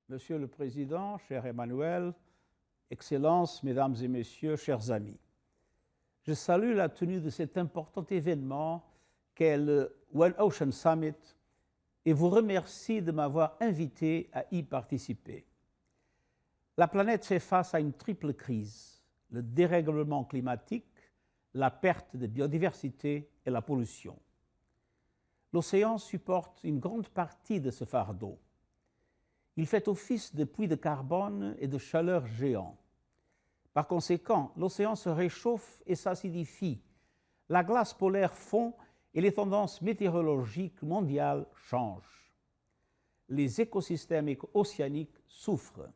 Monsieur le Président, cher Emmanuel, Excellences, Mesdames et Messieurs, chers amis, je salue la tenue de cet important événement qu'est le One Ocean Summit et vous remercie de m'avoir invité à y participer. La planète fait face à une triple crise, le dérèglement climatique, la perte de biodiversité et la pollution. L'océan supporte une grande partie de ce fardeau. Il fait office de puits de carbone et de chaleur géants. Par conséquent, l'océan se réchauffe et s'acidifie. La glace polaire fond et les tendances météorologiques mondiales changent. Les écosystèmes océaniques souffrent,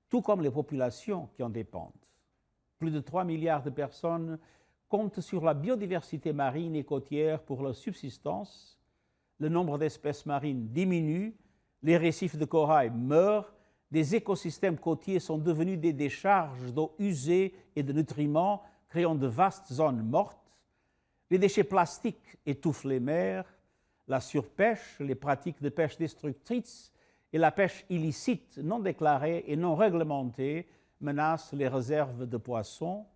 tout comme les populations qui en dépendent. Plus de 3 milliards de personnes comptent sur la biodiversité marine et côtière pour leur subsistance. Le nombre d'espèces marines diminue, les récifs de corail meurent, des écosystèmes côtiers sont devenus des décharges d'eau usée et de nutriments, créant de vastes zones mortes. Les déchets plastiques étouffent les mers, la surpêche, les pratiques de pêche destructrices et la pêche illicite non déclarée et non réglementée menacent les réserves de poissons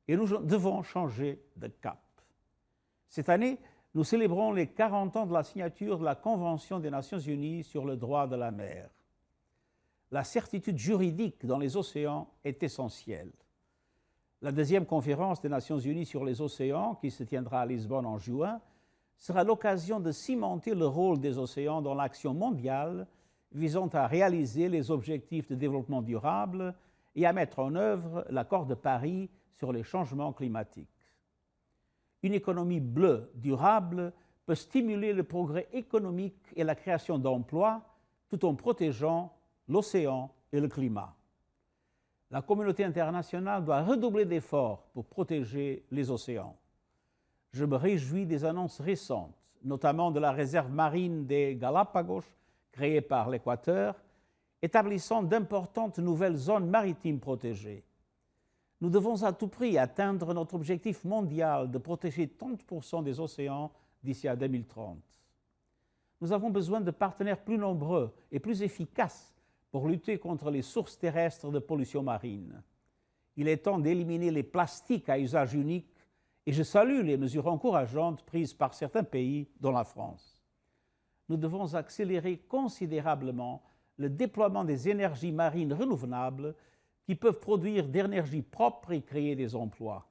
et nous devons changer de cap. Cette année, nous célébrons les 40 ans de la signature de la Convention des Nations Unies sur le droit de la mer. La certitude juridique dans les océans est essentielle. La deuxième conférence des Nations Unies sur les océans, qui se tiendra à Lisbonne en juin, sera l'occasion de cimenter le rôle des océans dans l'action mondiale visant à réaliser les objectifs de développement durable et à mettre en œuvre l'accord de Paris sur les changements climatiques. Une économie bleue durable peut stimuler le progrès économique et la création d'emplois tout en protégeant l'océan et le climat. La communauté internationale doit redoubler d'efforts pour protéger les océans. Je me réjouis des annonces récentes, notamment de la réserve marine des Galápagos, créée par l'Équateur, établissant d'importantes nouvelles zones maritimes protégées. Nous devons à tout prix atteindre notre objectif mondial de protéger 30% des océans d'ici à 2030. Nous avons besoin de partenaires plus nombreux et plus efficaces pour lutter contre les sources terrestres de pollution marine. Il est temps d'éliminer les plastiques à usage unique et je salue les mesures encourageantes prises par certains pays, dont la France. Nous devons accélérer considérablement le déploiement des énergies marines renouvelables qui peuvent produire d'énergie propre et créer des emplois.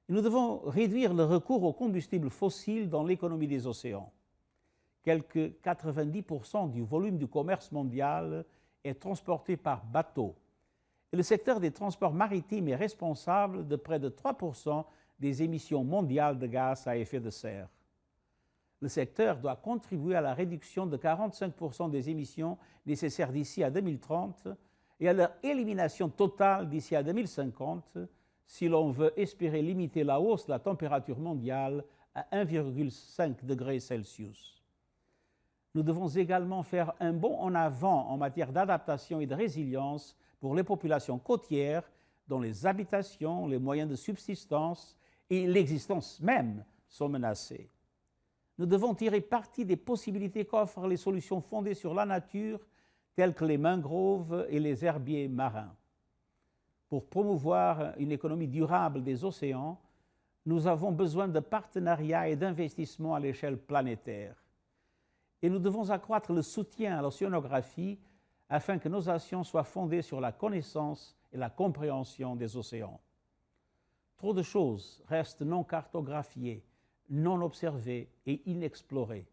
Et nous devons réduire le recours aux combustibles fossiles dans l'économie des océans. Quelque 90% du volume du commerce mondial est transporté par bateau. Et le secteur des transports maritimes est responsable de près de 3% des émissions mondiales de gaz à effet de serre. Le secteur doit contribuer à la réduction de 45% des émissions nécessaires d'ici à 2030 et à leur élimination totale d'ici à 2050 si l'on veut espérer limiter la hausse de la température mondiale à 1,5 degré Celsius. Nous devons également faire un bond en avant en matière d'adaptation et de résilience pour les populations côtières dont les habitations, les moyens de subsistance et l'existence même sont menacés. Nous devons tirer parti des possibilités qu'offrent les solutions fondées sur la nature telles que les mangroves et les herbiers marins. Pour promouvoir une économie durable des océans, nous avons besoin de partenariats et d'investissements à l'échelle planétaire. Et nous devons accroître le soutien à l'océanographie afin que nos actions soient fondées sur la connaissance et la compréhension des océans. Trop de choses restent non cartographiées, non observées et inexplorées.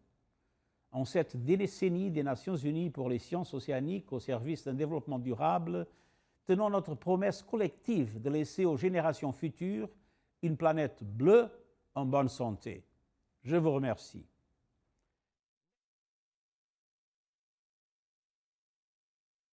En cette décennie des Nations Unies pour les sciences océaniques au service d'un développement durable, tenons notre promesse collective de laisser aux générations futures une planète bleue en bonne santé. Je vous remercie.